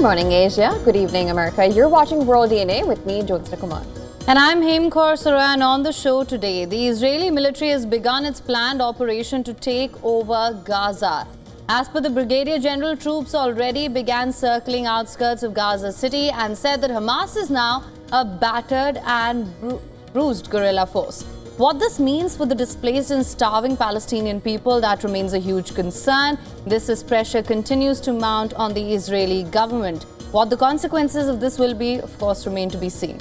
morning, Asia. Good evening, America. You're watching World DNA with me, Jyotsna Kumar. And I'm Hemkor Saran. On the show today, the Israeli military has begun its planned operation to take over Gaza. As per the Brigadier General, troops already began circling outskirts of Gaza City and said that Hamas is now a battered and bruised guerrilla force. What this means for the displaced and starving Palestinian people, that remains a huge concern. This as pressure continues to mount on the Israeli government. What the consequences of this will be, of course, remain to be seen.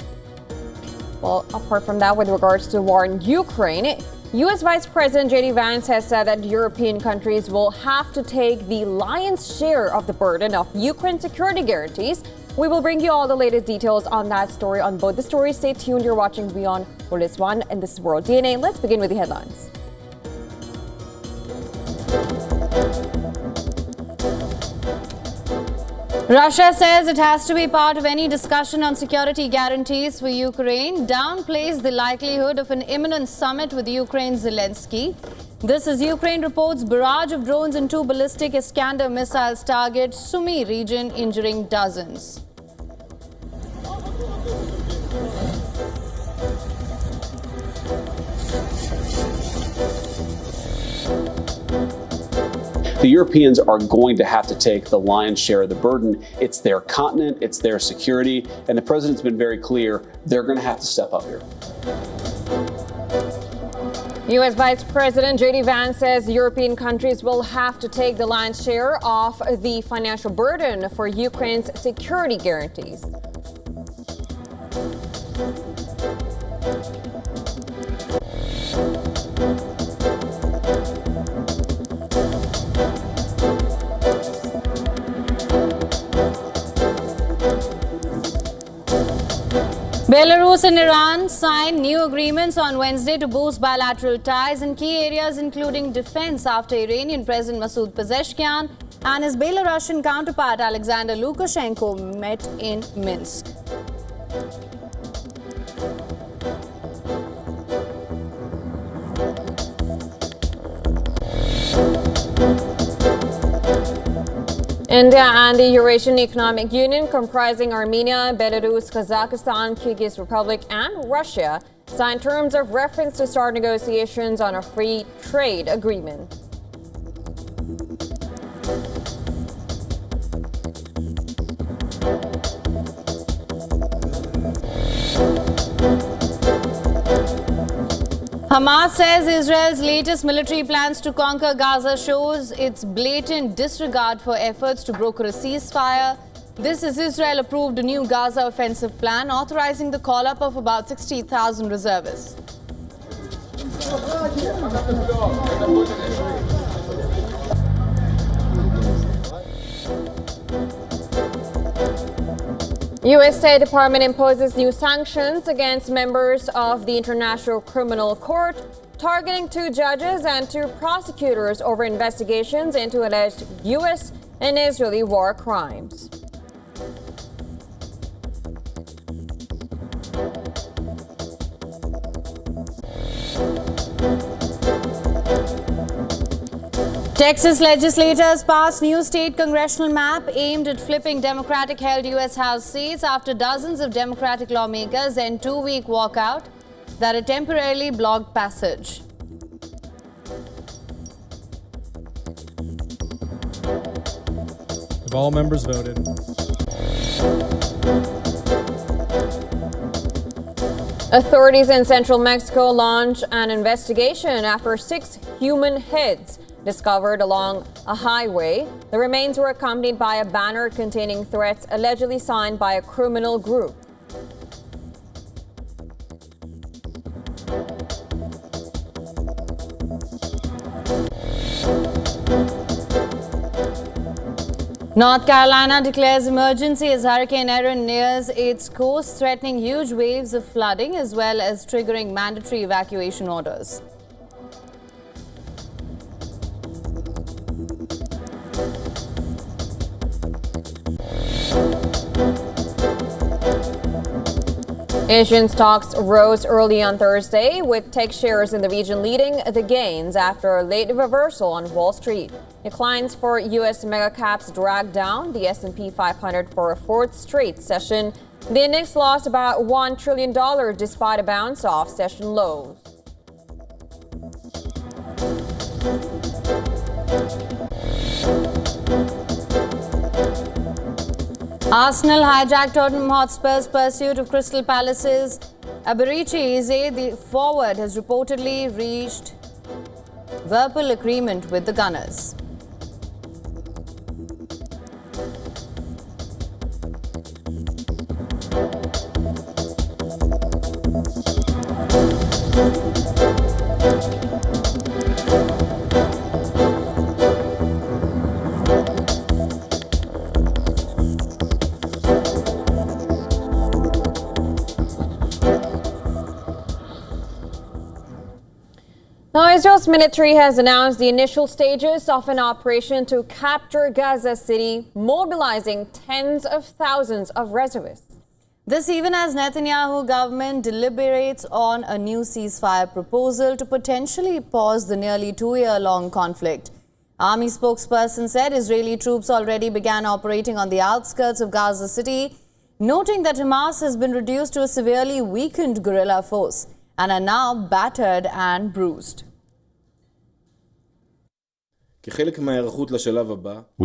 Well, apart from that, with regards to the war in Ukraine, US Vice President JD Vance has said that European countries will have to take the lion's share of the burden of Ukraine security guarantees. We will bring you all the latest details on that story. On both the stories, stay tuned. You're watching WION The World, and this is World DNA. Let's begin with the headlines. Russia says it has to be part of any discussion on security guarantees for Ukraine, downplays the likelihood of an imminent summit with Ukraine's Zelensky. This as Ukraine reports barrage of drones and 2 ballistic Iskander missiles target Sumy region, injuring dozens. The Europeans are going to have to take the lion's share of the burden. It's their continent, it's their security, and the president's been very clear they're going to have to step up here. U.S. Vice President JD Vance says European countries will have to take the lion's share of the financial burden for Ukraine's security guarantees. Belarus and Iran signed new agreements on Wednesday to boost bilateral ties in key areas including defense after Iranian President Masoud Pezeshkian and his Belarusian counterpart Alexander Lukashenko met in Minsk. India and the Eurasian Economic Union, comprising Armenia, Belarus, Kazakhstan, Kyrgyz Republic, and Russia, signed terms of reference to start negotiations on a free trade agreement. Hamas says Israel's latest military plans to conquer Gaza shows its blatant disregard for efforts to broker a ceasefire. This is Israel approved a new Gaza offensive plan authorizing the call-up of about 60,000 reservists. U.S. State Department imposes new sanctions against members of the International Criminal Court, targeting 2 judges and 2 prosecutors over investigations into alleged U.S. and Israeli war crimes. Texas legislators passed new state congressional map aimed at flipping Democratic-held U.S. House seats after dozens of Democratic lawmakers end 2-week walkout that had temporarily blocked passage. Have all members voted? Authorities in central Mexico launched an investigation after 6 human heads discovered along a highway. The remains were accompanied by a banner containing threats allegedly signed by a criminal group. North Carolina declares emergency as Hurricane Erin nears its coast, threatening huge waves of flooding as well as triggering mandatory evacuation orders. Asian stocks rose early on Thursday, with tech shares in the region leading the gains after a late reversal on Wall Street. Declines for U.S. megacaps dragged down the S&P 500 for a fourth straight session. The index lost about $1 trillion despite a bounce off session lows. Arsenal hijacked Tottenham Hotspur's pursuit of Crystal Palace's Aberici Eze. The forward has reportedly reached verbal agreement with the Gunners. Now, Israel's military has announced the initial stages of an operation to capture Gaza City, mobilizing tens of thousands of reservists. This even as Netanyahu government deliberates on a new ceasefire proposal to potentially pause the nearly 2-year-long conflict. Army spokesperson said Israeli troops already began operating on the outskirts of Gaza City, noting that Hamas has been reduced to a severely weakened guerrilla force and are now battered and bruised. We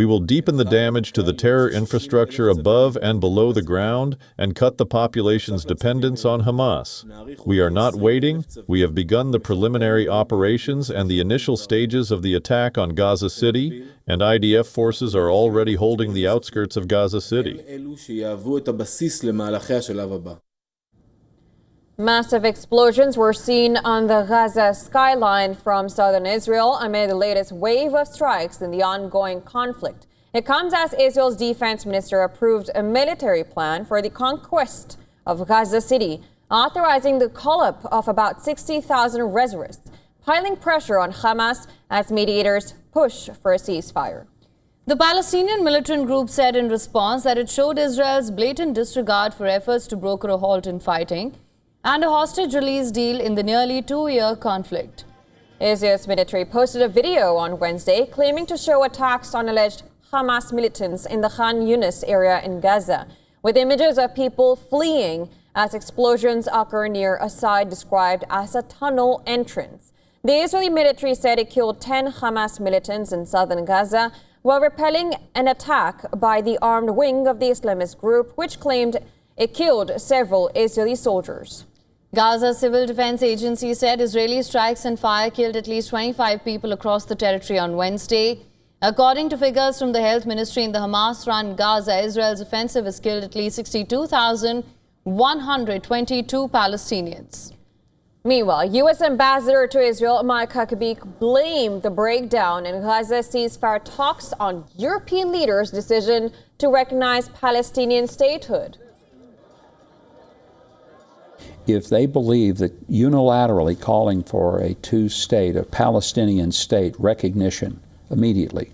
will deepen the damage to the terror infrastructure above and below the ground and cut the population's dependence on Hamas. We are not waiting. We have begun the preliminary operations and the initial stages of the attack on Gaza City, and IDF forces are already holding the outskirts of Gaza City. Massive explosions were seen on the Gaza skyline from southern Israel amid the latest wave of strikes in the ongoing conflict. It comes as Israel's defense minister approved a military plan for the conquest of Gaza City, authorizing the call-up of about 60,000 reservists, piling pressure on Hamas as mediators push for a ceasefire. The Palestinian militant group said in response that it showed Israel's blatant disregard for efforts to broker a halt in fighting and a hostage release deal in the nearly 2-year conflict. Israel's military posted a video on Wednesday claiming to show attacks on alleged Hamas militants in the Khan Yunis area in Gaza, with images of people fleeing as explosions occur near a site described as a tunnel entrance. The Israeli military said it killed 10 Hamas militants in southern Gaza while repelling an attack by the armed wing of the Islamist group, which claimed it killed several Israeli soldiers. Gaza Civil Defense Agency said Israeli strikes and fire killed at least 25 people across the territory on Wednesday. According to figures from the health ministry in the Hamas-run Gaza, Israel's offensive has killed at least 62,122 Palestinians. Meanwhile, U.S. Ambassador to Israel Mike Huckabee blamed the breakdown in Gaza ceasefire talks on European leaders' decision to recognize Palestinian statehood. If they believe that unilaterally calling for a two-state, a Palestinian state recognition immediately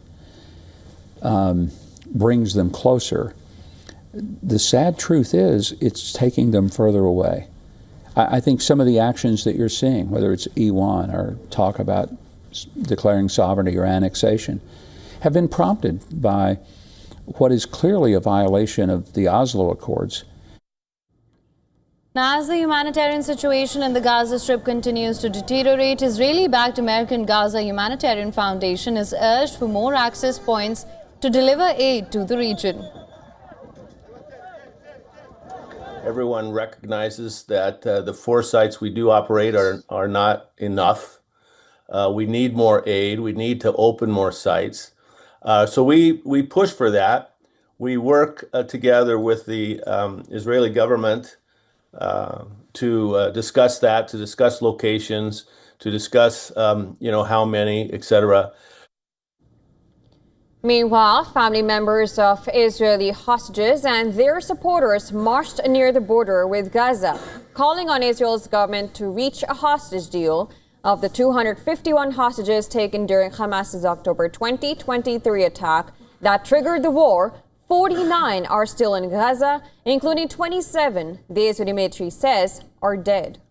brings them closer, the sad truth is it's taking them further away. I think some of the actions that you're seeing, whether it's WION or talk about declaring sovereignty or annexation, have been prompted by what is clearly a violation of the Oslo Accords. Now, as the humanitarian situation in the Gaza Strip continues to deteriorate, Israeli-backed American Gaza Humanitarian Foundation has urged for more access points to deliver aid to the region. Everyone recognizes that the 4 sites we do operate are not enough. We need more aid. We need to open more sites. So we push for that. We work together with the Israeli government to discuss that, to discuss locations, to discuss, how many, etc. Meanwhile, family members of Israeli hostages and their supporters marched near the border with Gaza, calling on Israel's government to reach a hostage deal. Of the 251 hostages taken during Hamas's October 2023 attack that triggered the war, 49 are still in Gaza, including 27, the Israeli military says, are dead.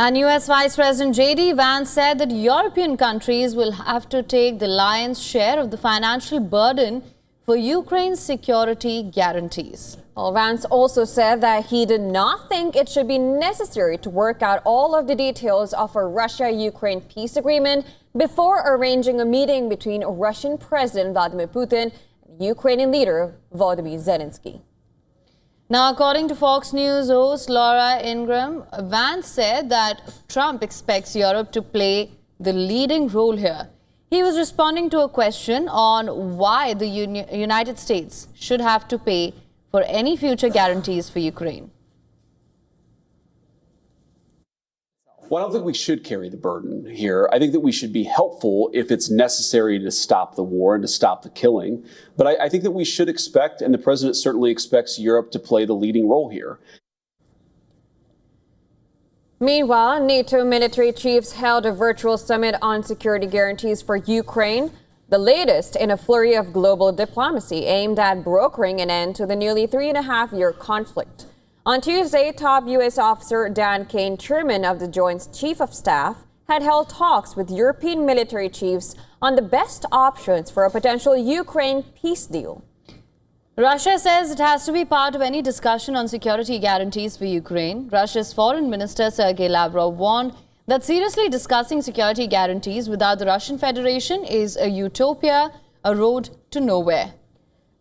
And US Vice President JD Vance said that European countries will have to take the lion's share of the financial burden for Ukraine's security guarantees. Well, Vance also said that he did not think it should be necessary to work out all of the details of a Russia-Ukraine peace agreement before arranging a meeting between Russian President Vladimir Putin and Ukrainian leader Volodymyr Zelensky. Now, according to Fox News host Laura Ingraham, Vance said that Trump expects Europe to play the leading role here. He was responding to a question on why the United States should have to pay for any future guarantees for Ukraine. Well, I don't think we should carry the burden here. I think that we should be helpful if it's necessary to stop the war and to stop the killing. But I think that we should expect, and the president certainly expects, Europe to play the leading role here. Meanwhile, NATO military chiefs held a virtual summit on security guarantees for Ukraine, the latest in a flurry of global diplomacy aimed at brokering an end to the nearly 3.5-year conflict. On Tuesday, top U.S. officer Dan Kane, chairman of the Joint Chief of Staff, had held talks with European military chiefs on the best options for a potential Ukraine peace deal. Russia says it has to be part of any discussion on security guarantees for Ukraine. Russia's Foreign Minister Sergei Lavrov warned that seriously discussing security guarantees without the Russian Federation is a utopia, a road to nowhere.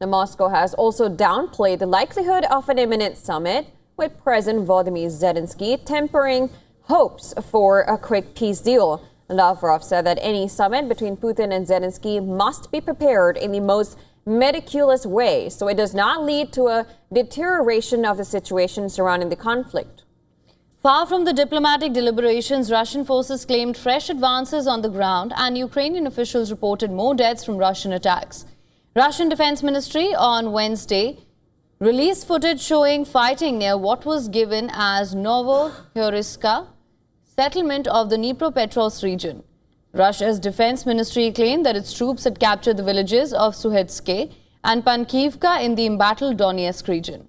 Now, Moscow has also downplayed the likelihood of an imminent summit, with President Volodymyr Zelensky tempering hopes for a quick peace deal. Lavrov said that any summit between Putin and Zelensky must be prepared in the most meticulous way so it does not lead to a deterioration of the situation surrounding the conflict. Far from the diplomatic deliberations, Russian forces claimed fresh advances on the ground, and Ukrainian officials reported more deaths from Russian attacks. Russian Defense Ministry on Wednesday released footage showing fighting near what was given as Novohoriska settlement of the Dnipropetrovsk region. Russia's Defense Ministry claimed that its troops had captured the villages of Suhetske and Pankivka in the embattled Donetsk region.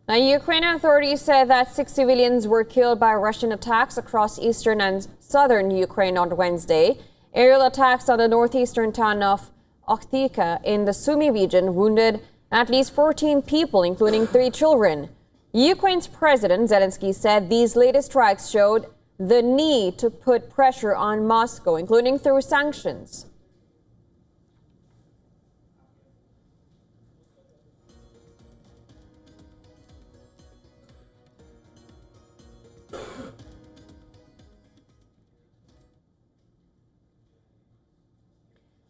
Now, Ukrainian authorities said that 6 civilians were killed by Russian attacks across eastern and southern Ukraine on Wednesday. Aerial attacks on the northeastern town of Okhtika in the Sumy region wounded at least 14 people, including 3 children. Ukraine's President Zelensky said these latest strikes showed the need to put pressure on Moscow, including through sanctions.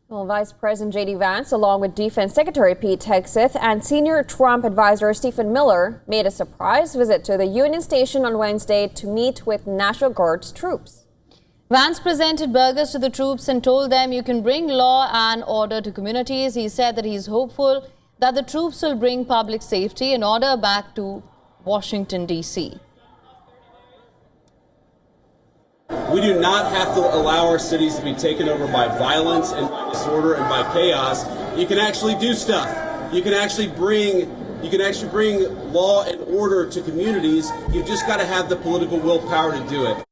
Well, Vice President JD Vance, along with Defense Secretary Pete Hegseth and senior Trump advisor Stephen Miller, made a surprise visit to the Union Station on Wednesday to meet with National Guard's troops. Vance presented burgers to the troops and told them you can bring law and order to communities. He said that he's hopeful that the troops will bring public safety and order back to Washington, D.C. We do not have to allow our cities to be taken over by violence and by disorder and by chaos. You can actually do stuff. You can actually bring law and order to communities. You've just got to have the political willpower to do it.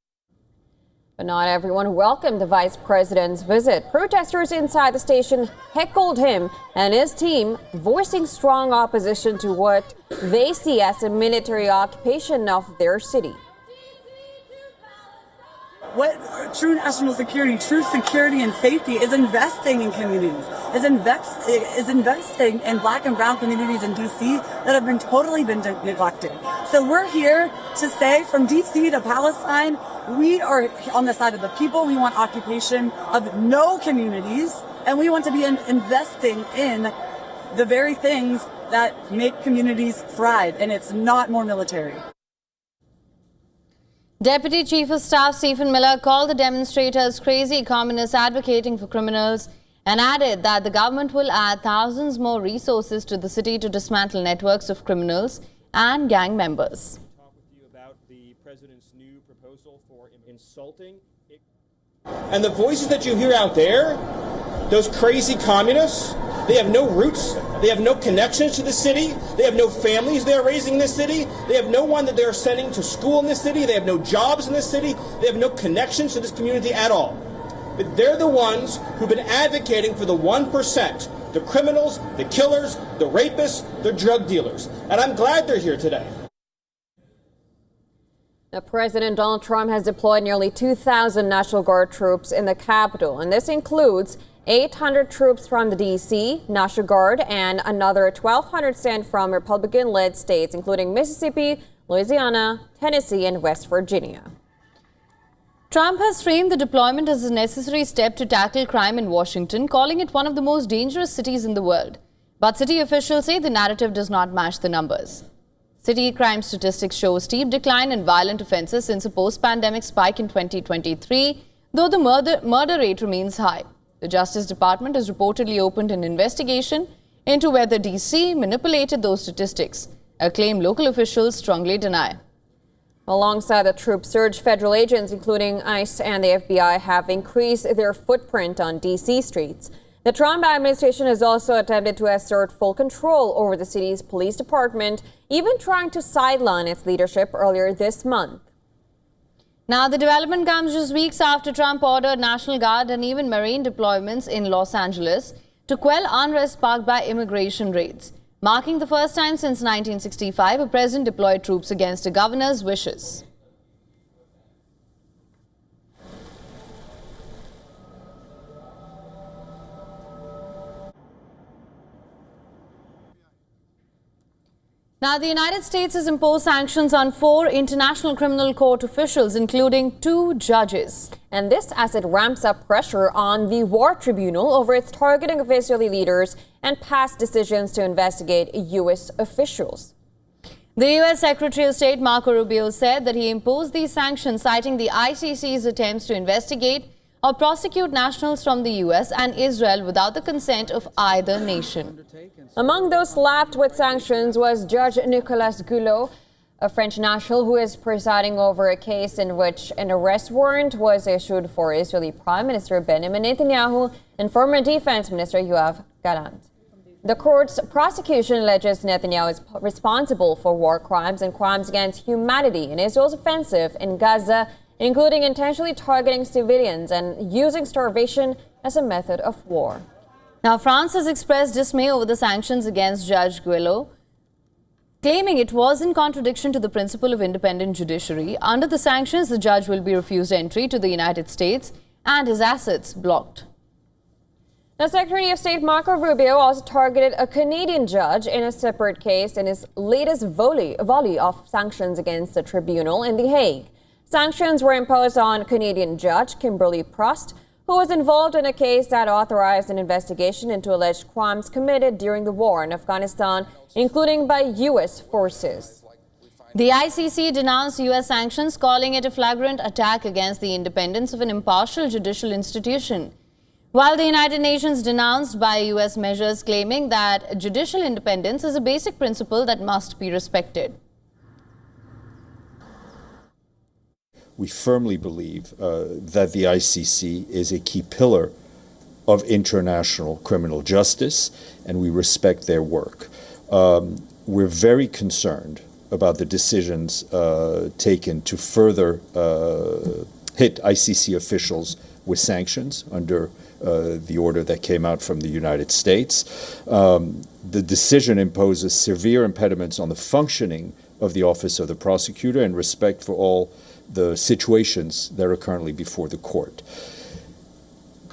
But not everyone welcomed the vice president's visit. Protesters inside the station heckled him and his team, voicing strong opposition to what they see as a military occupation of their city. What true national security, true security and safety is investing in communities, is investing in black and brown communities in D.C. that have been totally neglected. So we're here to say from D.C. to Palestine, we are on the side of the people. We want occupation of no communities, and we want to be investing in the very things that make communities thrive, and it's not more military. Deputy Chief of Staff Stephen Miller called the demonstrators crazy communists advocating for criminals and added that the government will add thousands more resources to the city to dismantle networks of criminals and gang members. Talk with you about the president's new proposal for insulting. And the voices that you hear out there, those crazy communists, they have no roots, they have no connections to the city, they have no families they're raising in this city, they have no one that they're sending to school in this city, they have no jobs in this city, they have no connections to this community at all. But they're the ones who've been advocating for the 1%, the criminals, the killers, the rapists, the drug dealers. And I'm glad they're here today. Now, President Donald Trump has deployed nearly 2,000 National Guard troops in the capital, and this includes 800 troops from the D.C. National Guard and another 1,200 sent from Republican-led states, including Mississippi, Louisiana, Tennessee, and West Virginia. Trump has framed the deployment as a necessary step to tackle crime in Washington, calling it one of the most dangerous cities in the world. But city officials say the narrative does not match the numbers. City crime statistics show a steep decline in violent offences since a post-pandemic spike in 2023, though the murder rate remains high. The Justice Department has reportedly opened an investigation into whether D.C. manipulated those statistics, a claim local officials strongly deny. Alongside the troop surge, federal agents, including ICE and the FBI, have increased their footprint on D.C. streets. The Trump administration has also attempted to assert full control over the city's police department, even trying to sideline its leadership earlier this month. Now, the development comes just weeks after Trump ordered National Guard and even Marine deployments in Los Angeles to quell unrest sparked by immigration raids, marking the first time since 1965 a president deployed troops against a governor's wishes. Now, the United States has imposed sanctions on 4 International Criminal Court officials, including 2 judges. And this as it ramps up pressure on the War Tribunal over its targeting of Israeli leaders and past decisions to investigate U.S. officials. The U.S. Secretary of State Marco Rubio said that he imposed these sanctions, citing the ICC's attempts to investigate or prosecute nationals from the U.S. and Israel without the consent of either nation. Among those slapped with sanctions was Judge Nicolas Goulot, a French national who is presiding over a case in which an arrest warrant was issued for Israeli Prime Minister Benjamin Netanyahu and former Defense Minister Yoav Gallant. The court's prosecution alleges Netanyahu is responsible for war crimes and crimes against humanity in Israel's offensive in Gaza, including intentionally targeting civilians and using starvation as a method of war. Now, France has expressed dismay over the sanctions against Judge Goulot, claiming it was in contradiction to the principle of independent judiciary. Under the sanctions, the judge will be refused entry to the United States and his assets blocked. The Secretary of State Marco Rubio also targeted a Canadian judge in a separate case in his latest volley of sanctions against the tribunal in The Hague. Sanctions were imposed on Canadian judge Kimberly Prost, who was involved in a case that authorized an investigation into alleged crimes committed during the war in Afghanistan, including by U.S. forces. The ICC denounced U.S. sanctions, calling it a flagrant attack against the independence of an impartial judicial institution, while the United Nations denounced by U.S. measures, claiming that judicial independence is a basic principle that must be respected. We firmly believe that the ICC is a key pillar of international criminal justice, and we respect their work. We're very concerned about the decisions taken to further hit ICC officials with sanctions under the order that came out from the United States. The decision imposes severe impediments on the functioning of the Office of the Prosecutor and respect for all the situations that are currently before the court.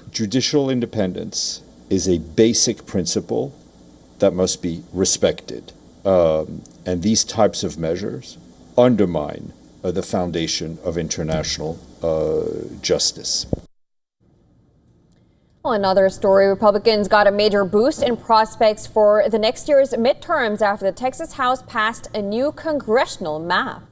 Judicial independence is a basic principle that must be respected. And these types of measures undermine the foundation of international justice. Well, another story, Republicans got a major boost in prospects for the next year's midterms after the Texas House passed a new congressional map.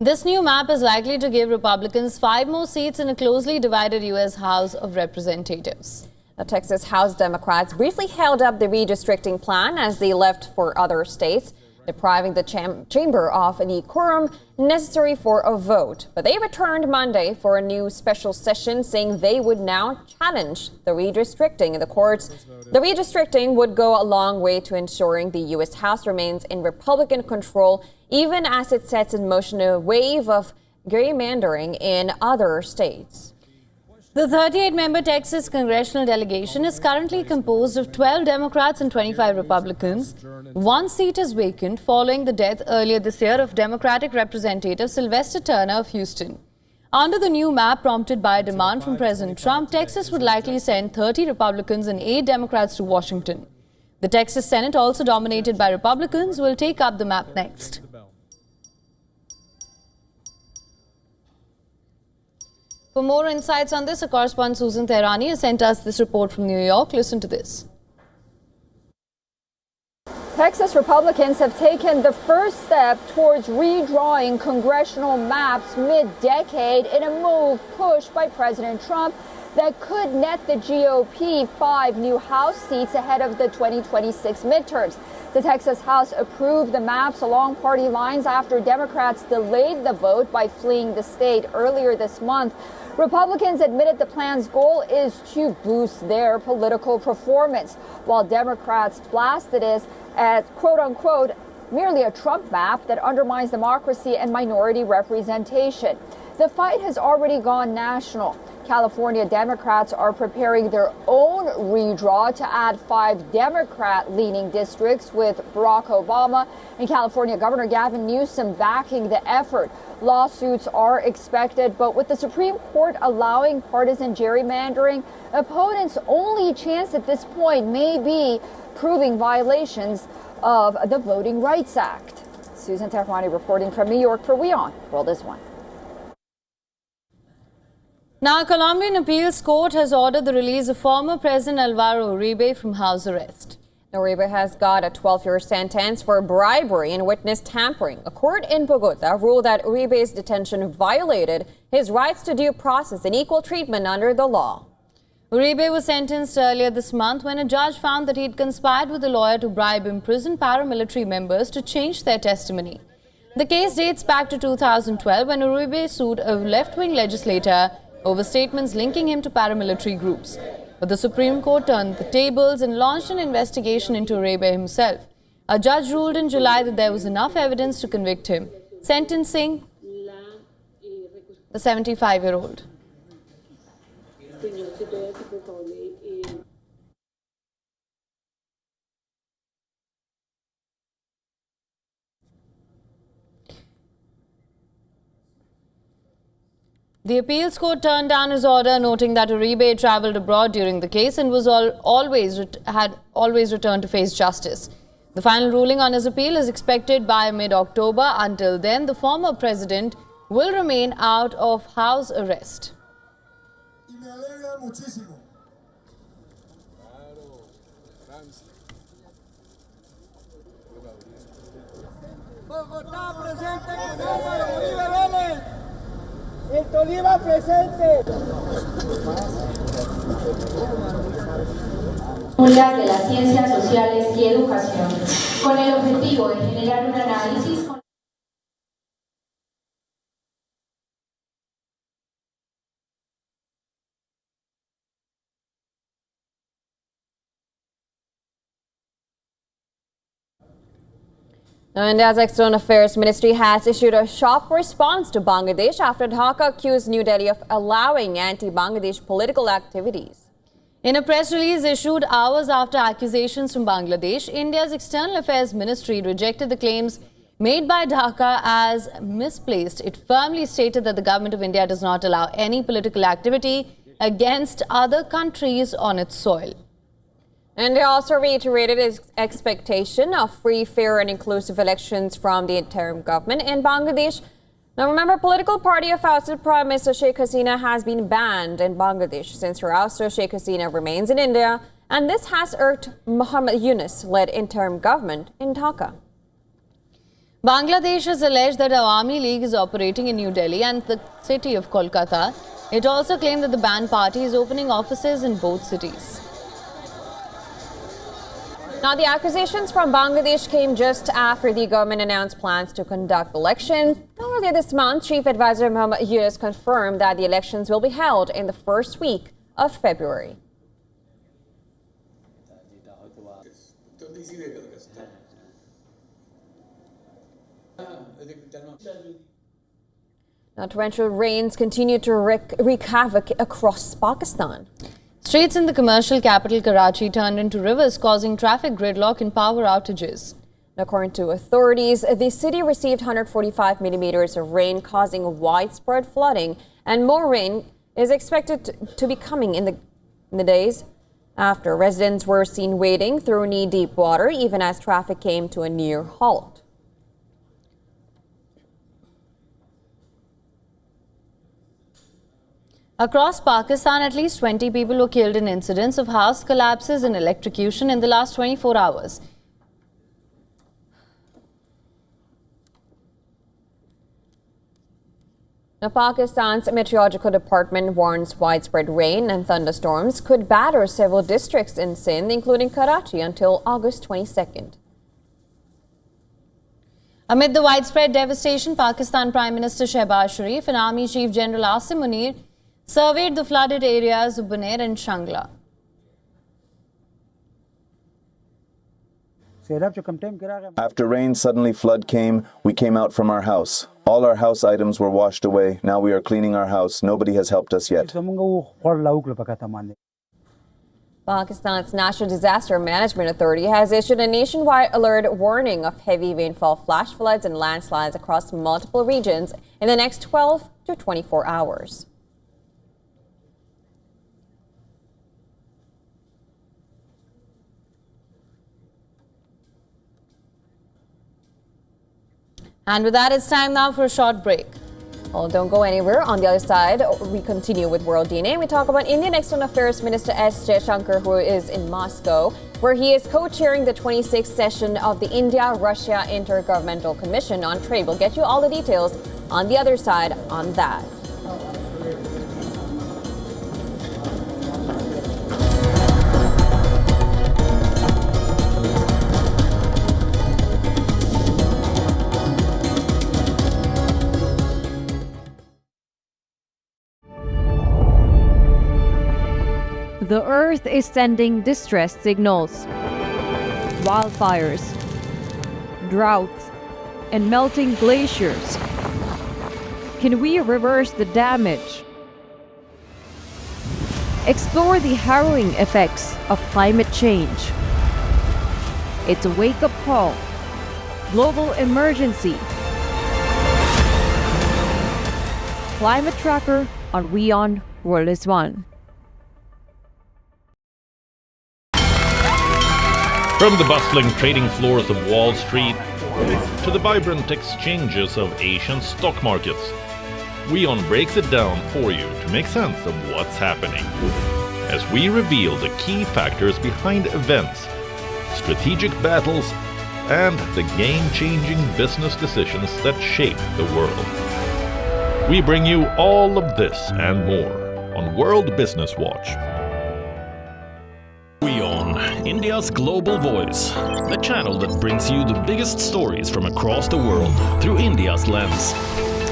This new map is likely to give Republicans 5 more seats in a closely divided U.S. House of Representatives. The Texas House Democrats briefly held up the redistricting plan as they left for other states. depriving the chamber of the quorum necessary for a vote. But they returned Monday for a new special session, saying they would now challenge the redistricting in the courts. The redistricting would go a long way to ensuring the U.S. House remains in Republican control, even as it sets in motion a wave of gerrymandering in other states. The 38-member Texas congressional delegation is currently composed of 12 Democrats and 25 Republicans. One seat is vacant following the death earlier this year of Democratic Representative Sylvester Turner of Houston. Under the new map prompted by a demand from President Trump, Texas would likely send 30 Republicans and 8 Democrats to Washington. The Texas Senate, also dominated by Republicans, will take up the map next. For more insights on this, our correspondent Susan Tehrani has sent us this report from New York. Listen to this. Texas Republicans have taken the first step towards redrawing congressional maps mid-decade in a move pushed by President Trump that could net the GOP 5 new House seats ahead of the 2026 midterms. The Texas House approved the maps along party lines after Democrats delayed the vote by fleeing the state earlier this month. Republicans admitted the plan's goal is to boost their political performance, while Democrats blasted it as, quote-unquote, merely a Trump map that undermines democracy and minority representation. The fight has already gone national. California Democrats are preparing their own redraw to add 5 Democrat-leaning districts, with Barack Obama and California Governor Gavin Newsom backing the effort. Lawsuits are expected, but with the Supreme Court allowing partisan gerrymandering, opponents' only chance at this point may be proving violations of the Voting Rights Act. Susan Tehrani reporting from New York for WION World is One. Now, a Colombian appeals court has ordered the release of former President Alvaro Uribe from house arrest. Uribe has got a 12-year sentence for bribery and witness tampering. A court in Bogota ruled that Uribe's detention violated his rights to due process and equal treatment under the law. Uribe was sentenced earlier this month when a judge found that he had conspired with a lawyer to bribe imprisoned paramilitary members to change their testimony. The case dates back to 2012 when Uribe sued a left-wing legislator over statements linking him to paramilitary groups. But the Supreme Court turned the tables and launched an investigation into Uribe himself. A judge ruled in July that there was enough evidence to convict him, sentencing the 75-year-old. The appeals court turned down his order, noting that Uribe travelled abroad during the case and was always returned to face justice. The final ruling on his appeal is expected by mid-October. Until then, the former president will remain out of house arrest. El Tolima presente. De las ciencias sociales y educación, con el objetivo de generar un análisis. India's External Affairs Ministry has issued a shock response to Bangladesh after Dhaka accused New Delhi of allowing anti-Bangladesh political activities. In a press release issued hours after accusations from Bangladesh, India's External Affairs Ministry rejected the claims made by Dhaka as misplaced. It firmly stated that the government of India does not allow any political activity against other countries on its soil. India also reiterated its expectation of free, fair and inclusive elections from the interim government in Bangladesh. Now remember, political party of ousted Prime Minister Sheikh Hasina has been banned in Bangladesh. Since her ouster, Sheikh Hasina remains in India, and this has irked Muhammad Yunus-led interim government in Dhaka. Bangladesh has alleged that Awami League is operating in New Delhi and the city of Kolkata. It also claimed that the banned party is opening offices in both cities. Now, the accusations from Bangladesh came just after the government announced plans to conduct elections. Earlier this month, Chief Advisor Muhammad Yunus confirmed that the elections will be held in the first week of February. Now, torrential rains continue to wreak havoc across Pakistan. Streets in the commercial capital Karachi turned into rivers, causing traffic gridlock and power outages. According to authorities, the city received 145 millimeters of rain, causing widespread flooding, and more rain is expected to be coming in the days after. Residents were seen wading through knee-deep water, even as traffic came to a near halt. Across Pakistan, at least 20 people were killed in incidents of house collapses and electrocution in the last 24 hours. Now, Pakistan's meteorological department warns widespread rain and thunderstorms could batter several districts in Sindh, including Karachi, until August 22nd. Amid the widespread devastation, Pakistan Prime Minister Shehbaz Sharif and Army Chief General Asim Munir surveyed the flooded areas of Bunair and Shangla. After rain, suddenly flood came. We came out from our house. All our house items were washed away. Now we are cleaning our house. Nobody has helped us yet. Pakistan's National Disaster Management Authority has issued a nationwide alert warning of heavy rainfall, flash floods, and landslides across multiple regions in the next 12 to 24 hours. And with that, it's time now for a short break. Well, don't go anywhere. On the other side, we continue with World DNA. We talk about Indian External Affairs Minister S. Jaishankar, who is in Moscow, where he is co-chairing the 26th session of the India-Russia Intergovernmental Commission on Trade. We'll get you all the details on the other side on that. The Earth is sending distress signals. Wildfires, droughts, and melting glaciers. Can we reverse the damage? Explore the harrowing effects of climate change. It's a wake-up call. Global emergency. Climate Tracker on WION World is One. From the bustling trading floors of Wall Street to the vibrant exchanges of Asian stock markets, WION breaks it down for you to make sense of what's happening. As we reveal the key factors behind events, strategic battles, and the game-changing business decisions that shape the world. We bring you all of this and more on World Business Watch. WION, India's global voice, the channel that brings you the biggest stories from across the world through India's lens.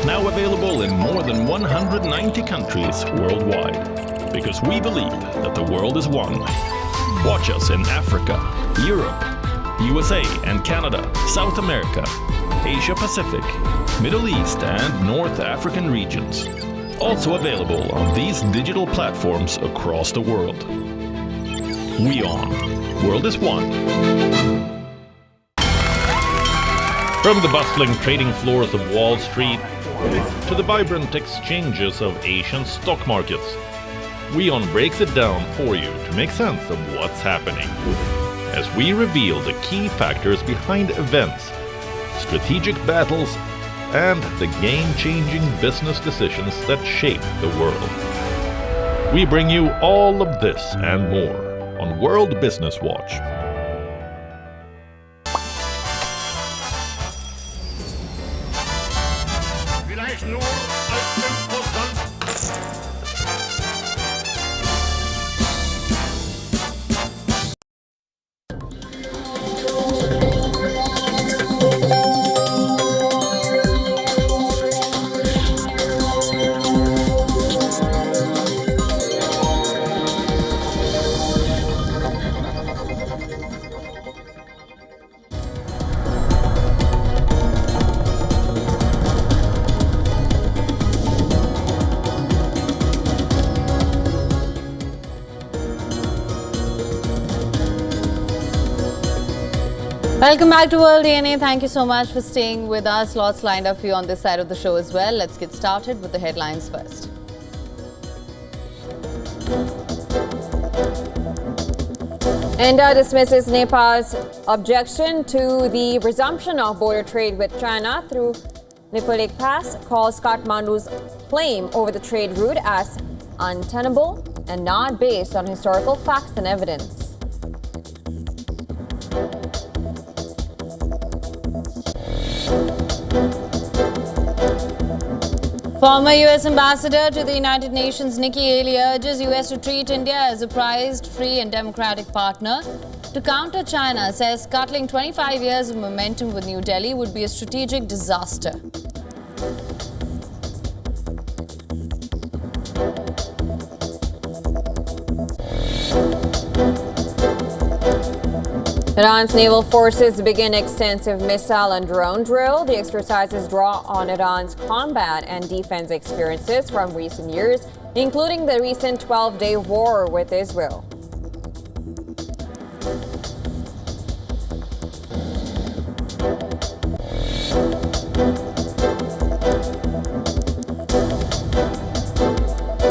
Now available in more than 190 countries worldwide. Because we believe that the world is one. Watch us in Africa, Europe, USA and Canada, South America, Asia Pacific, Middle East and North African regions. Also available on these digital platforms across the world. WION, World is One. From the bustling trading floors of Wall Street to the vibrant exchanges of Asian stock markets, WION breaks it down for you to make sense of what's happening. As we reveal the key factors behind events, strategic battles, and the game-changing business decisions that shape the world. We bring you all of this and more on World Business Watch. Welcome back to World DNA. Thank you so much for staying with us. Lots lined up for you on this side of the show as well. Let's get started with the headlines first. India dismisses Nepal's objection to the resumption of border trade with China through Nepalic Pass, calls Kathmandu's claim over the trade route as untenable and not based on historical facts and evidence. Former U.S. Ambassador to the United Nations Nikki Haley urges U.S. to treat India as a prized, free and democratic partner. To counter China, says scuttling 25 years of momentum with New Delhi would be a strategic disaster. Iran's naval forces begin extensive missile and drone drill. The exercises draw on Iran's combat and defense experiences from recent years, including the recent 12-day war with Israel.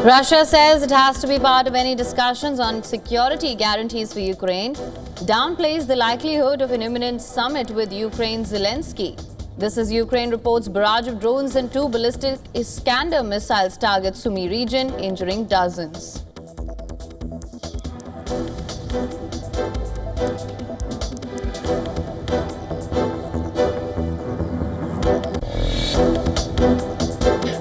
Russia says it has to be part of any discussions on security guarantees for Ukraine, downplays the likelihood of an imminent summit with Ukraine's Zelensky. This as Ukraine reports barrage of drones and 2 ballistic Iskander missiles target Sumy region, injuring dozens.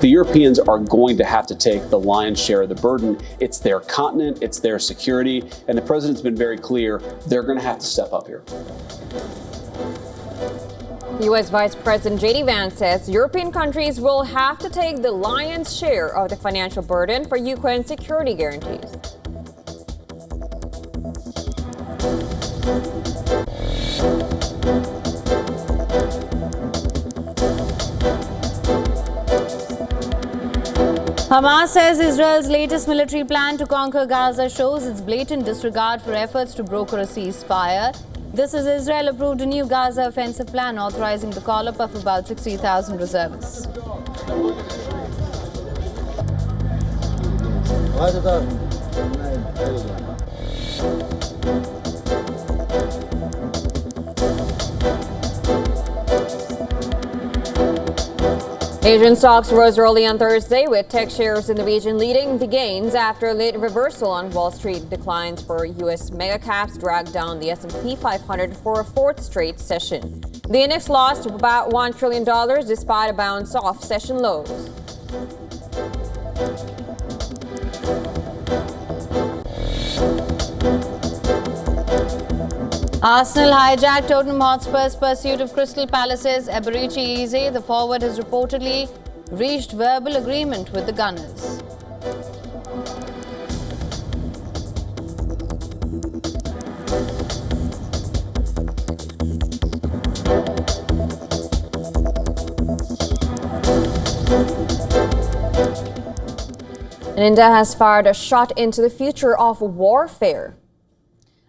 The Europeans are going to have to take the lion's share of the burden. It's their continent, it's their security, and the president's been very clear they're going to have to step up here. U.S. Vice President JD Vance says European countries will have to take the lion's share of the financial burden for Ukraine's security guarantees. Hamas says Israel's latest military plan to conquer Gaza shows its blatant disregard for efforts to broker a ceasefire. This as Israel approved a new Gaza offensive plan authorizing the call-up of about 60,000 reservists. Asian stocks rose early on Thursday, with tech shares in the region leading the gains after a late reversal on Wall Street. Declines for U.S. mega caps dragged down the S&P 500 for a fourth straight session. The index lost about $1 trillion despite a bounce off session lows. Arsenal hijacked Tottenham Hotspur's pursuit of Crystal Palace's Eberechi Eze. The forward has reportedly reached verbal agreement with the Gunners. And India has fired a shot into the future of warfare.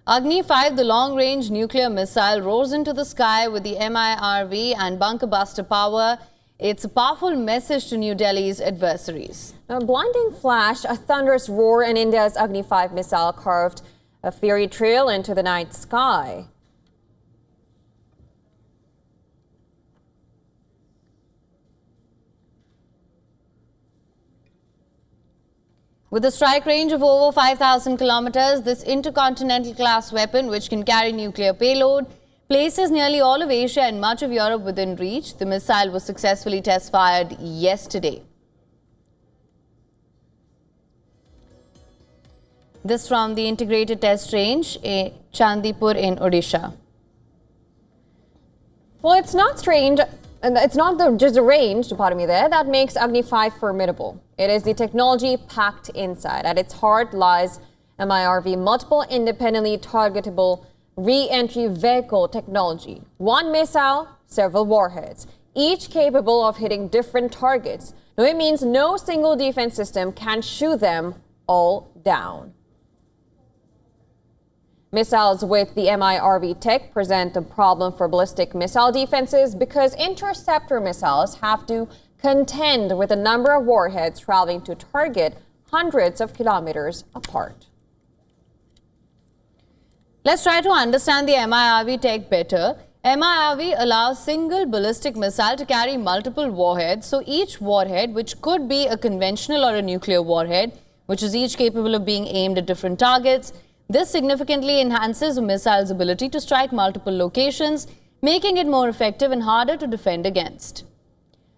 Agni-5, the long-range nuclear missile, rose into the sky with the MIRV and bunker buster power. It's a powerful message to New Delhi's adversaries. A blinding flash, a thunderous roar, and India's Agni-5 missile carved a fiery trail into the night sky. With a strike range of over 5,000 kilometers, this intercontinental-class weapon, which can carry nuclear payload, places nearly all of Asia and much of Europe within reach. The missile was successfully test-fired yesterday. This from the Integrated Test Range in Chandipur in Odisha. Well, it's not strange. And it's not just the range, pardon me there, that makes Agni-5 formidable. It is the technology packed inside. At its heart lies MIRV, multiple independently targetable re-entry vehicle technology. One missile, several warheads, each capable of hitting different targets. Now, it means no single defense system can shoot them all down. Missiles with the MIRV tech present a problem for ballistic missile defenses because interceptor missiles have to contend with a number of warheads traveling to target hundreds of kilometers apart. Let's try to understand the MIRV tech better. MIRV allows single ballistic missile to carry multiple warheads. So each warhead, which could be a conventional or a nuclear warhead, which is each capable of being aimed at different targets, this significantly enhances a missile's ability to strike multiple locations, making it more effective and harder to defend against.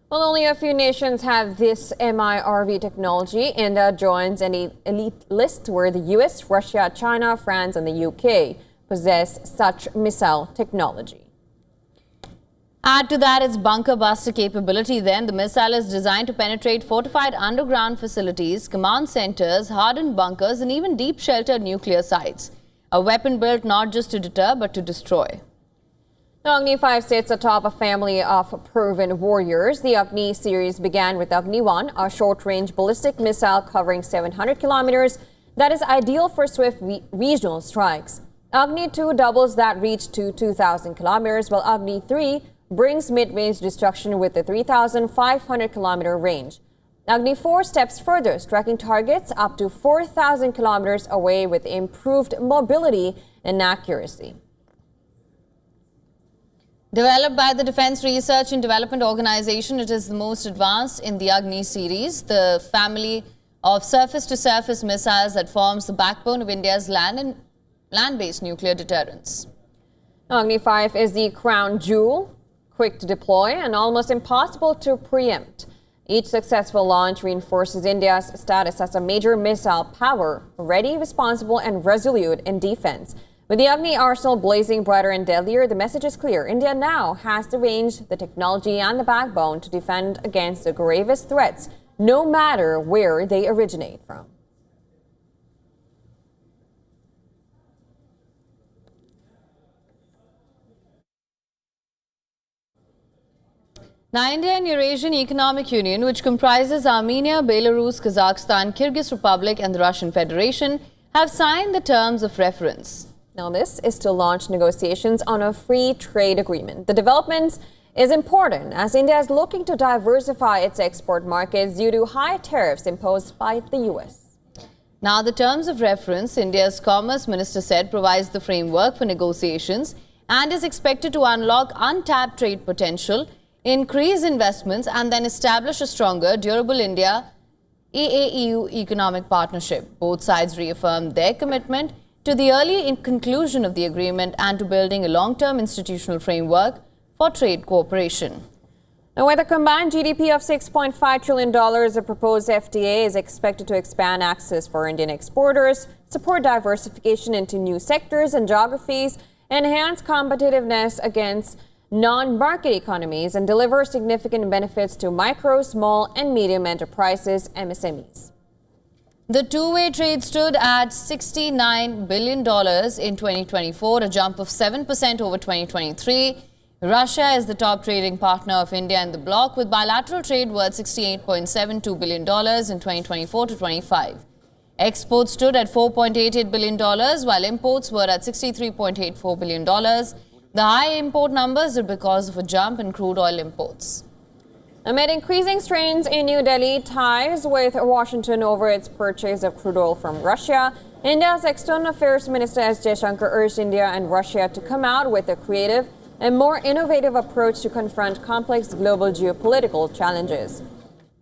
Well, only a few nations have this MIRV technology. India joins an elite list where the US, Russia, China, France, and the UK possess such missile technology. Add to that its bunker buster capability then. The missile is designed to penetrate fortified underground facilities, command centers, hardened bunkers, and even deep sheltered nuclear sites. A weapon built not just to deter but to destroy. Agni 5 sits atop a family of proven warriors. The Agni series began with Agni 1, a short-range ballistic missile covering 700 kilometers that is ideal for swift regional strikes. Agni 2 doubles that reach to 2,000 kilometers, while Agni 3 brings mid-range destruction with a 3,500-kilometer range. Agni 4 steps further, striking targets up to 4,000 kilometers away with improved mobility and accuracy. Developed by the Defense Research and Development Organization, it is the most advanced in the Agni series, the family of surface-to-surface missiles that forms the backbone of India's land-based nuclear deterrence. Agni 5 is the crown jewel, quick to deploy and almost impossible to preempt. Each successful launch reinforces India's status as a major missile power, ready, responsible, and resolute in defense. With the Agni arsenal blazing brighter and deadlier, the message is clear. India now has the range, the technology, and the backbone to defend against the gravest threats, no matter where they originate from. Now, India and Eurasian Economic Union, which comprises Armenia, Belarus, Kazakhstan, Kyrgyz Republic, and the Russian Federation, have signed the terms of reference. Now, this is to launch negotiations on a free trade agreement. The development is important as India is looking to diversify its export markets due to high tariffs imposed by the U.S. Now, the terms of reference, India's Commerce Minister said, provides the framework for negotiations and is expected to unlock untapped trade potential, increase investments, and then establish a stronger, durable India-EU economic partnership. Both sides reaffirmed their commitment to the early conclusion of the agreement and to building a long-term institutional framework for trade cooperation. Now, with a combined GDP of $6.5 trillion, a proposed FTA is expected to expand access for Indian exporters, support diversification into new sectors and geographies, enhance competitiveness against non-market economies, and deliver significant benefits to micro, small, and medium enterprises, MSMEs. The two-way trade stood at $69 billion in 2024, a jump of 7% over 2023. Russia is the top trading partner of India in the bloc, with bilateral trade worth $68.72 billion in 2024 to 25. Exports stood at $4.88 billion, while imports were at $63.84 billion. The high import numbers are because of a jump in crude oil imports. Amid increasing strains in New Delhi, ties with Washington over its purchase of crude oil from Russia, India's External Affairs Minister S. Jaishankar urged India and Russia to come out with a creative and more innovative approach to confront complex global geopolitical challenges.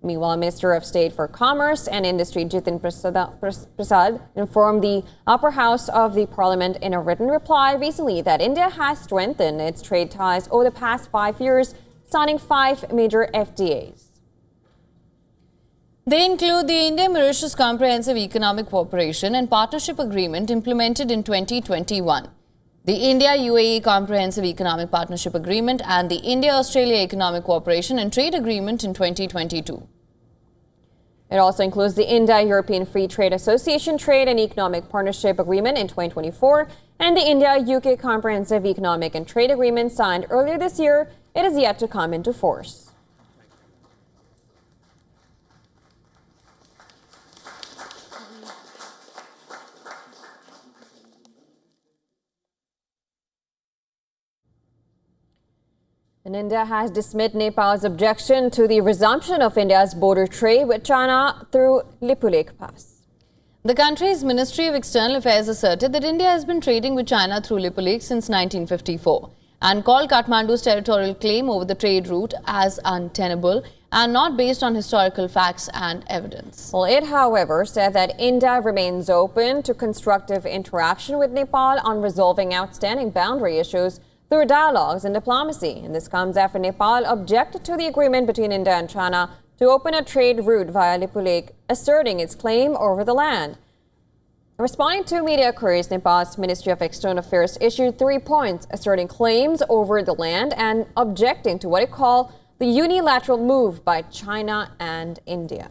Meanwhile, Minister of State for Commerce and Industry Jitin Prasad informed the upper house of the parliament in a written reply recently that India has strengthened its trade ties over the past 5 years, signing 5 major FTAs. They include the India-Mauritius Comprehensive Economic Cooperation and Partnership Agreement implemented in 2021, the India-UAE Comprehensive Economic Partnership Agreement, and the India-Australia Economic Cooperation and Trade Agreement in 2022. It also includes the India-European Free Trade Association Trade and Economic Partnership Agreement in 2024 and the India-UK Comprehensive Economic and Trade Agreement signed earlier this year. It is yet to come into force. And India has dismissed Nepal's objection to the resumption of India's border trade with China through Lipulekh Pass. The country's Ministry of External Affairs asserted that India has been trading with China through Lipulekh since 1954 and called Kathmandu's territorial claim over the trade route as untenable and not based on historical facts and evidence. Well, it, however, said that India remains open to constructive interaction with Nepal on resolving outstanding boundary issues through dialogues and diplomacy. And this comes after Nepal objected to the agreement between India and China to open a trade route via Lipulekh, asserting its claim over the land. Responding to media queries, Nepal's Ministry of External Affairs issued 3 points, asserting claims over the land and objecting to what it called the unilateral move by China and India.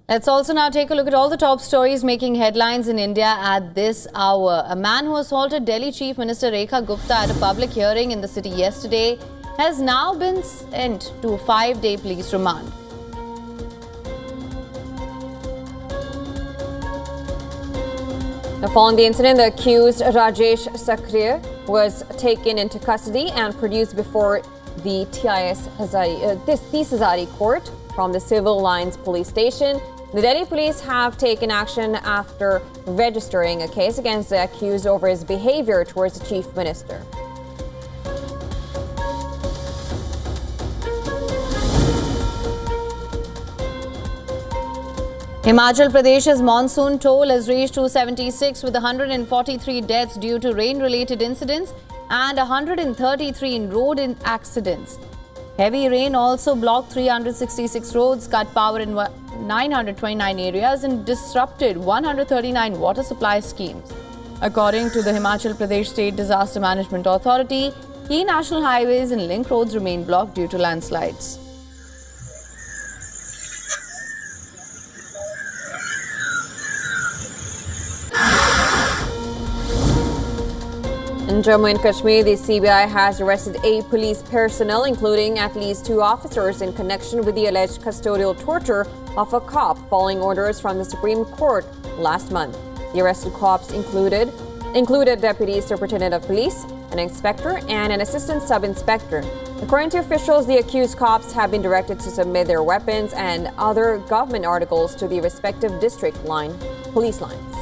Let's also now take a look at all the top stories making headlines in India at this hour. A man who assaulted Delhi Chief Minister Rekha Gupta at a public hearing in the city yesterday has now been sent to a 5-day police remand. Now, following the incident, the accused Rajesh Sakriya was taken into custody and produced before the TIS Hazari court from the Civil Lines police station. The Delhi police have taken action after registering a case against the accused over his behavior towards the chief minister. Himachal Pradesh's monsoon toll has reached 276 with 143 deaths due to rain-related incidents and 133 in road accidents. Heavy rain also blocked 366 roads, cut power in 929 areas and disrupted 139 water supply schemes. According to the Himachal Pradesh State Disaster Management Authority, key national highways and link roads remain blocked due to landslides. In Jammu and Kashmir, the CBI has arrested 8 police personnel, including at least 2 officers, in connection with the alleged custodial torture of a cop following orders from the Supreme Court last month. The arrested cops included Deputy Superintendent of Police, an inspector, and an assistant sub-inspector. According to officials, the accused cops have been directed to submit their weapons and other government articles to the respective district police lines.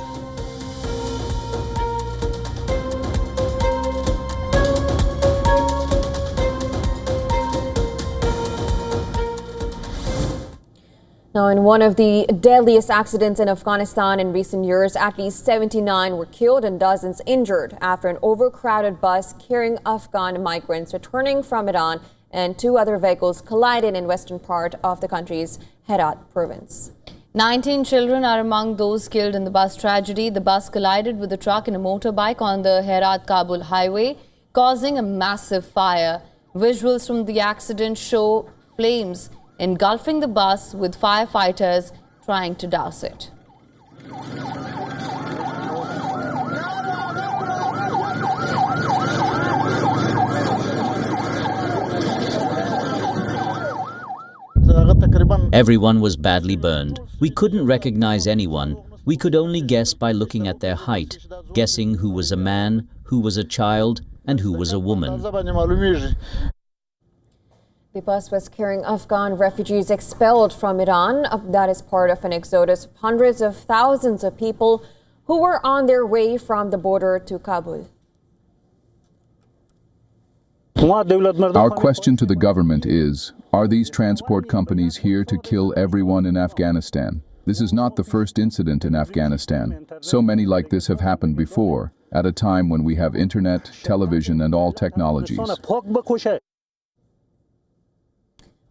Now, in one of the deadliest accidents in Afghanistan in recent years, at least 79 were killed and dozens injured after an overcrowded bus carrying Afghan migrants returning from Iran and 2 other vehicles collided in western part of the country's Herat province. 19 children are among those killed in the bus tragedy. The bus collided with a truck and a motorbike on the Herat-Kabul highway, causing a massive fire. Visuals from the accident show flames engulfing the bus, with firefighters trying to douse it. Everyone was badly burned. We couldn't recognize anyone. We could only guess by looking at their height, guessing who was a man, who was a child, and who was a woman. The bus was carrying Afghan refugees expelled from Iran. That is part of an exodus of hundreds of thousands of people who were on their way from the border to Kabul. Our question to the government is, are these transport companies here to kill everyone in Afghanistan? This is not the first incident in Afghanistan. So many like this have happened before, at a time when we have internet, television, and all technologies.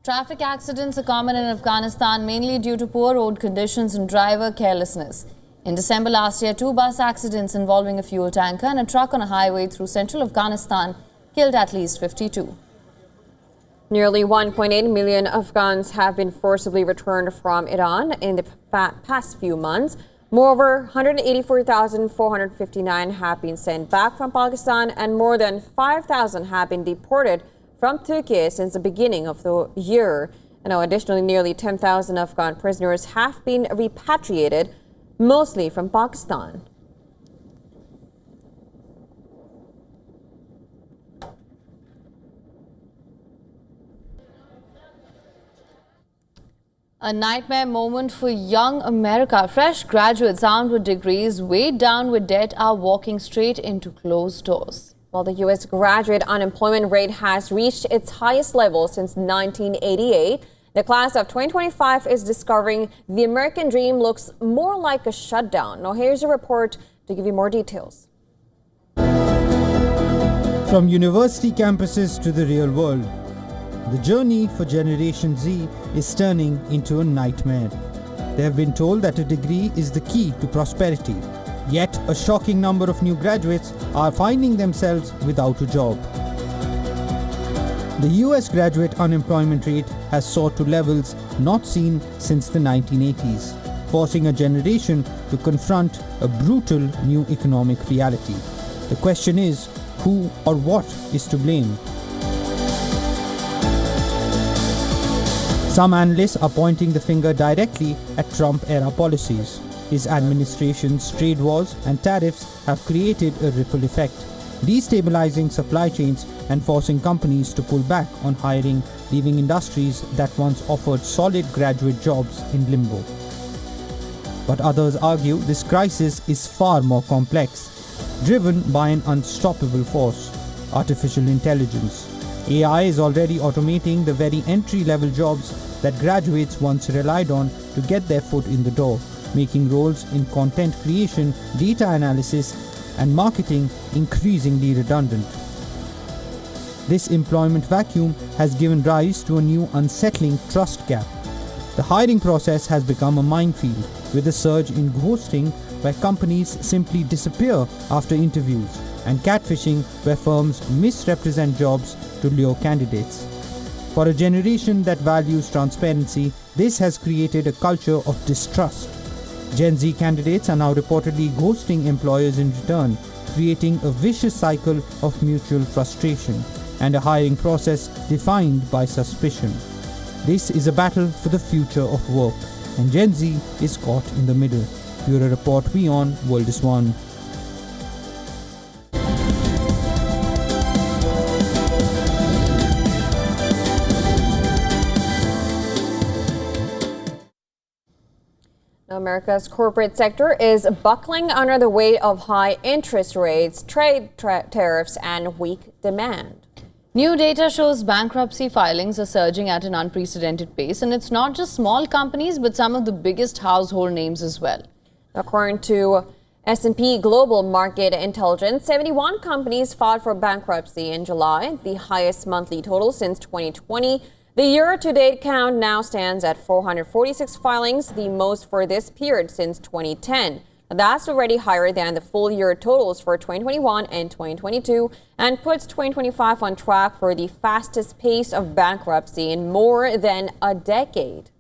Traffic accidents are common in Afghanistan, mainly due to poor road conditions and driver carelessness. In December last year, 2 bus accidents involving a fuel tanker and a truck on a highway through central Afghanistan killed at least 52. Nearly 1.8 million Afghans have been forcibly returned from Iran in the past few months. Moreover, 184,459 have been sent back from Pakistan and more than 5,000 have been deported from Turkey since the beginning of the year. And now, additionally, nearly 10,000 Afghan prisoners have been repatriated, mostly from Pakistan. A nightmare moment for young America. Fresh graduates armed with degrees, weighed down with debt, are walking straight into closed doors. Well, the U.S. graduate unemployment rate has reached its highest level since 1988. The class of 2025 is discovering the American dream looks more like a shutdown. Now, here's a report to give you more details. From university campuses to the real world, the journey for Generation Z is turning into a nightmare. They have been told that a degree is the key to prosperity. Yet, a shocking number of new graduates are finding themselves without a job. The US graduate unemployment rate has soared to levels not seen since the 1980s, forcing a generation to confront a brutal new economic reality. The question is, who or what is to blame? Some analysts are pointing the finger directly at Trump-era policies. His administration's trade wars and tariffs have created a ripple effect, destabilizing supply chains and forcing companies to pull back on hiring, leaving industries that once offered solid graduate jobs in limbo. But others argue this crisis is far more complex, driven by an unstoppable force: artificial intelligence. AI is already automating the very entry-level jobs that graduates once relied on to get their foot in the door, making roles in content creation, data analysis, and marketing increasingly redundant. This employment vacuum has given rise to a new unsettling trust gap. The hiring process has become a minefield, with a surge in ghosting where companies simply disappear after interviews, and catfishing where firms misrepresent jobs to lure candidates. For a generation that values transparency, this has created a culture of distrust. Gen Z candidates are now reportedly ghosting employers in return, creating a vicious cycle of mutual frustration and a hiring process defined by suspicion. This is a battle for the future of work, and Gen Z is caught in the middle. Bureau Report, WION, World is One. America's corporate sector is buckling under the weight of high interest rates, trade tariffs, and weak demand. New data shows bankruptcy filings are surging at an unprecedented pace, and it's not just small companies, but some of the biggest household names as well. According to S&P Global Market Intelligence, 71 companies filed for bankruptcy in July, the highest monthly total since 2020. The year-to-date count now stands at 446 filings, the most for this period since 2010. That's already higher than the full-year totals for 2021 and 2022, and puts 2025 on track for the fastest pace of bankruptcy in more than a decade.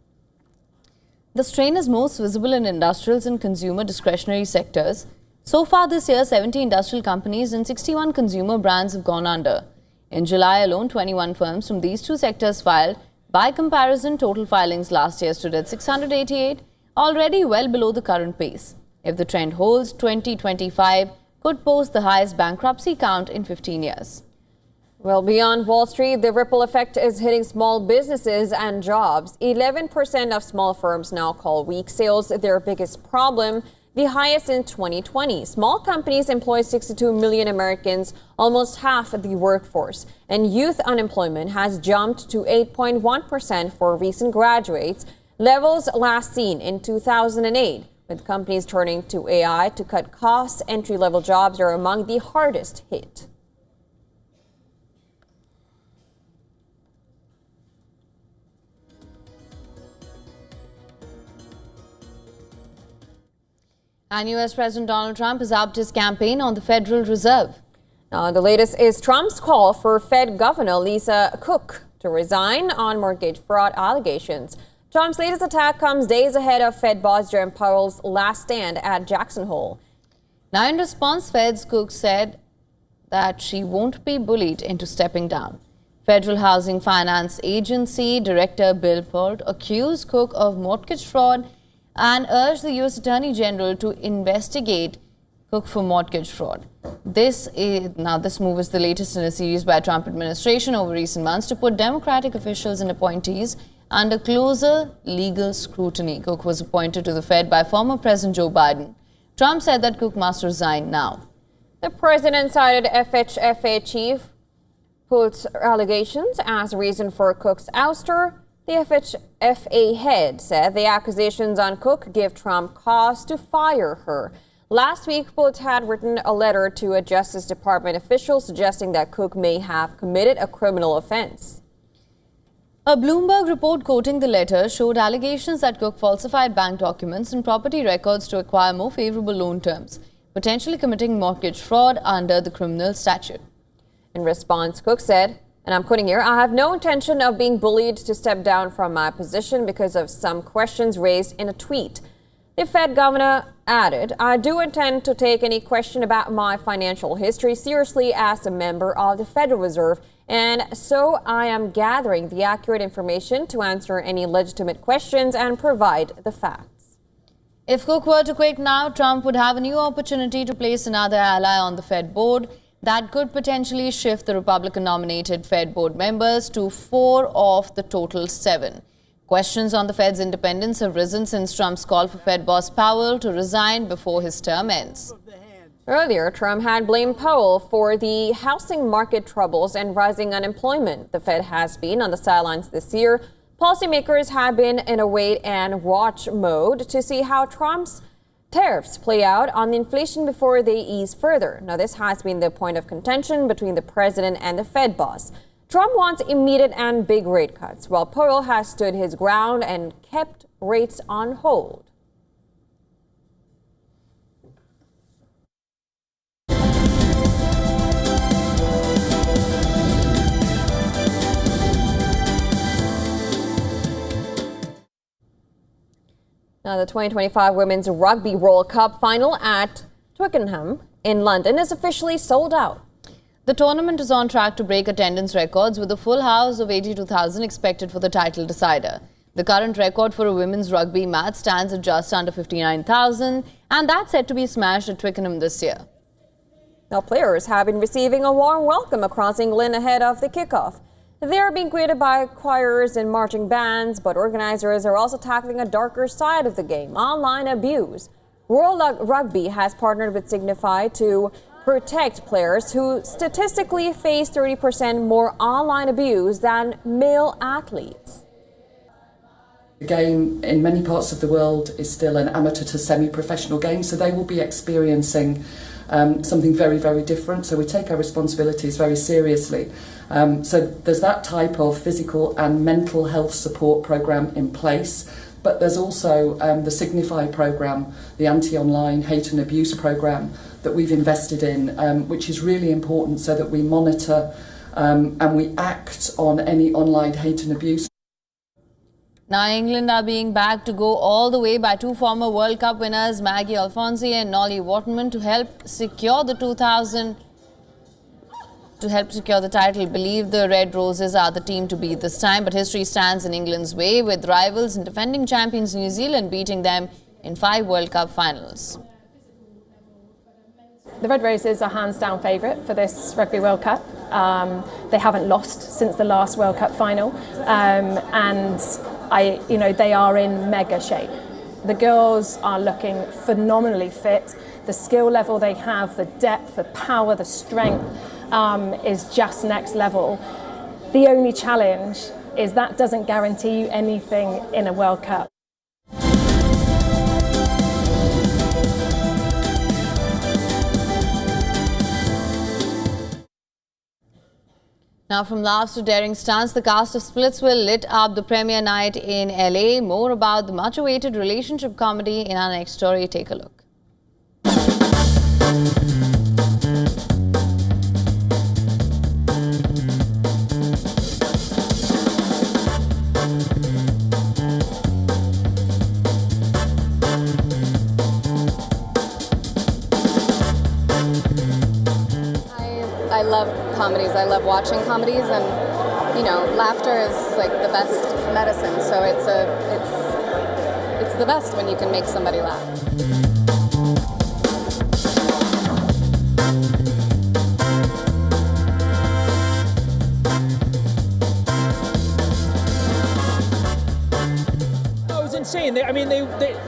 The strain is most visible in industrials and consumer discretionary sectors. So far this year, 70 industrial companies and 61 consumer brands have gone under. In July alone, 21 firms from these two sectors filed. By comparison, total filings last year stood at 688, already well below the current pace. If the trend holds, 2025 could post the highest bankruptcy count in 15 years. Well, beyond Wall Street, the ripple effect is hitting small businesses and jobs. 11% of small firms now call weak sales their biggest problem, the highest in 2020. Small companies employ 62 million Americans, almost half of the workforce. And youth unemployment has jumped to 8.1% for recent graduates, levels last seen in 2008. With companies turning to AI to cut costs, entry-level jobs are among the hardest hit. And US President Donald Trump has upped his campaign on the Federal Reserve. Now, the latest is Trump's call for Fed Governor Lisa Cook to resign on mortgage fraud allegations. Trump's latest attack comes days ahead of Fed boss Jerome Powell's last stand at Jackson Hole. Now, in response, Fed's Cook said that she won't be bullied into stepping down. Federal Housing Finance Agency Director Bill Pearl accused Cook of mortgage fraud and urged the U.S. Attorney General to investigate Cook for mortgage fraud. This move is the latest in a series by Trump administration over recent months to put Democratic officials and appointees under closer legal scrutiny. Cook was appointed to the Fed by former President Joe Biden. Trump said that Cook must resign now. The president cited FHFA chief Pult's allegations as reason for Cook's ouster. The FHFA head said the accusations on Cook give Trump cause to fire her. Last week, Pult had written a letter to a Justice Department official suggesting that Cook may have committed a criminal offense. A Bloomberg report quoting the letter showed allegations that Cook falsified bank documents and property records to acquire more favorable loan terms, potentially committing mortgage fraud under the criminal statute. In response, Cook said, and I'm quoting here, "I have no intention of being bullied to step down from my position because of some questions raised in a tweet." The Fed governor added, "I do intend to take any question about my financial history seriously as a member of the Federal Reserve, and so I am gathering the accurate information to answer any legitimate questions and provide the facts." If Cook were to quit now, Trump would have a new opportunity to place another ally on the Fed board. That could potentially shift the Republican-nominated Fed board members to 4 of the total 7. Questions on the Fed's independence have risen since Trump's call for Fed boss Powell to resign before his term ends. Earlier, Trump had blamed Powell for the housing market troubles and rising unemployment. The Fed has been on the sidelines this year. Policymakers have been in a wait-and-watch mode to see how Trump's tariffs play out on inflation before they ease further. Now, this has been the point of contention between the president and the Fed boss. Trump wants immediate and big rate cuts, while Powell has stood his ground and kept rates on hold. Now, the 2025 Women's Rugby World Cup final at Twickenham in London is officially sold out. The tournament is on track to break attendance records with a full house of 82,000 expected for the title decider. The current record for a women's rugby match stands at just under 59,000, and that's set to be smashed at Twickenham this year. Now, players have been receiving a warm welcome across England ahead of the kickoff. They are being greeted by choirs and marching bands, but organizers are also tackling a darker side of the game, online abuse. World Rugby has partnered with Signify to protect players who statistically face 30% more online abuse than male athletes. The game in many parts of the world is still an amateur to semi-professional game, so they will be experiencing something very, very different. So we take our responsibilities very seriously. So there's that type of physical and mental health support program in place. But there's also the Signify program, the anti-online hate and abuse program that we've invested in, which is really important so that we monitor and we act on any online hate and abuse. Now, England are being backed to go all the way by 2 former World Cup winners, Maggie Alfonsi and Nolly Waterman, to help secure the title. Believe the Red Roses are the team to beat this time, but history stands in England's way, with rivals and defending champions New Zealand beating them in 5 World Cup finals. The Red Roses are hands down favourite for this Rugby World Cup. They haven't lost since the last World Cup final, and they are in mega shape. The girls are looking phenomenally fit. The skill level they have, the depth, the power, the strength is just next level. The only challenge is that doesn't guarantee you anything in a World Cup. Now, from laughs to daring stunts, the cast of Splitsville lit up the premiere night in LA. More about the much-awaited relationship comedy in our next story. Take a look. I love comedies. I love watching comedies, and laughter is like the best medicine. So it's the best when you can make somebody laugh. It was insane.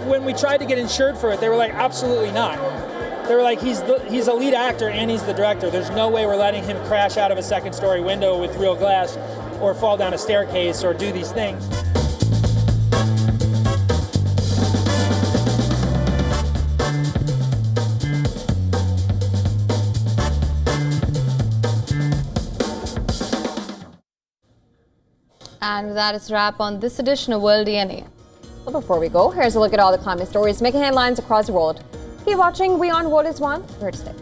When we tried to get insured for it, they were like, absolutely not. They were like, he's a lead actor and he's the director. There's no way we're letting him crash out of a second-story window with real glass or fall down a staircase or do these things. And with that, it's a wrap on this edition of World DNA. Well, before we go, here's a look at all the climate stories making headlines across the world. Keep watching WION World is One. Here to stay.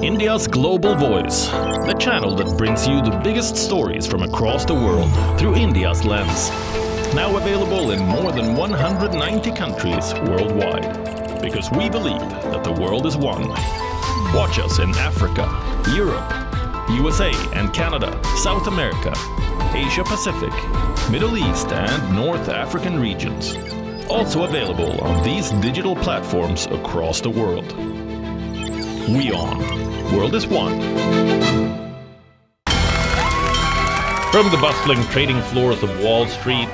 India's global voice, the channel that brings you the biggest stories from across the world through India's lens. Now available in more than 190 countries worldwide. Because we believe that the world is one. Watch us in Africa, Europe, USA and Canada, South America, Asia Pacific, Middle East and North African regions. Also available on these digital platforms across the world. WION. World is One. From the bustling trading floors of Wall Street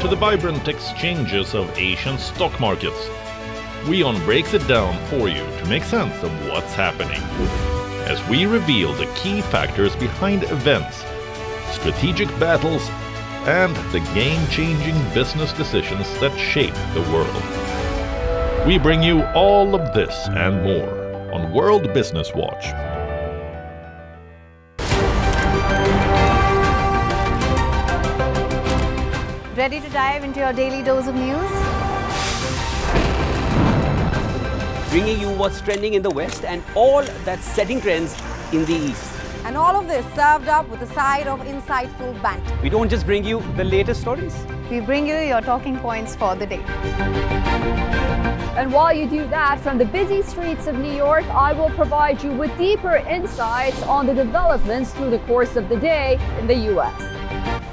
to the vibrant exchanges of Asian stock markets, WION breaks it down for you to make sense of what's happening. As we reveal the key factors behind events, strategic battles, and the game-changing business decisions that shape the world. We bring you all of this and more on World Business Watch. Ready to dive into your daily dose of news? Bringing you what's trending in the West and all that's setting trends in the East. And all of this served up with a side of insightful banter. We don't just bring you the latest stories. We bring you your talking points for the day. And while you do that, from the busy streets of New York, I will provide you with deeper insights on the developments through the course of the day in the U.S.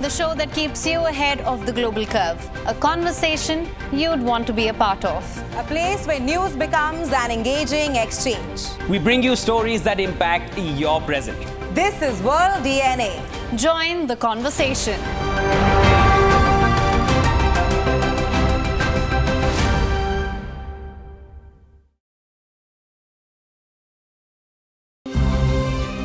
The show that keeps you ahead of the global curve. A conversation you'd want to be a part of. A place where news becomes an engaging exchange. We bring you stories that impact your present. This is World DNA. Join the conversation.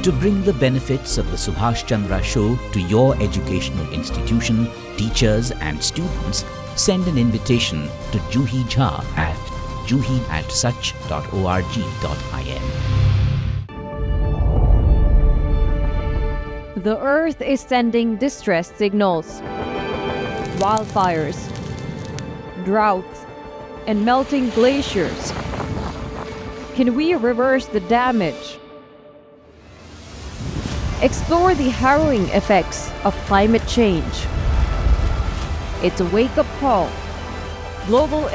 To bring the benefits of the Subhash Chandra Show to your educational institution, teachers and students, send an invitation to Juhi Jha at juhi@such.org.in. The Earth is sending distress signals. Wildfires, droughts, and melting glaciers. Can we reverse the damage? Explore the harrowing effects of climate change. It's a wake-up call. Global